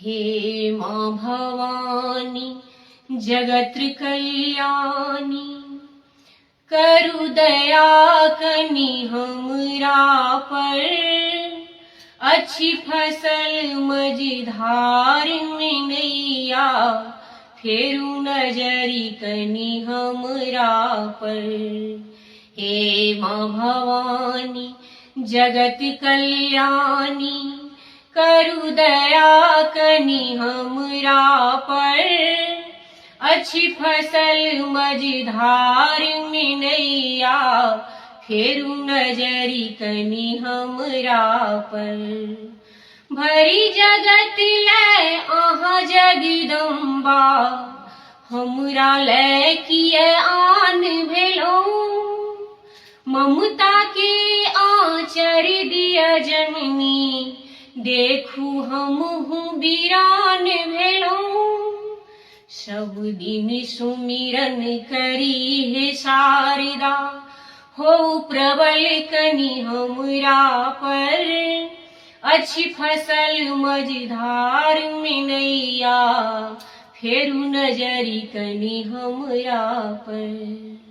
हे माँ भवानी जगत कल्याणी, करु दया कनी हमरा पर। अच्छी फसल मझधार में नैया, फेरू नजरी कनी हमरा पर। हे माँ भवानी जगत कल्याणी, करु दया कनी हमरा पर। अच्छी फसल मझधार में नैया, फेरू नजरी कनी हमरा पर। भरी जगत लै आहा जगदम्बा, हमरा लै किए आन भेलौं। ममता के आँचर दिया जननी, देखू हमहु वीरान भेलौं। सब दिन सुमिरन करी हे शारदा, हो प्रबल कनी हमरा पर। अच्छी फसल मझधार में नैया, फेरू नजरी कनी हमरा पर।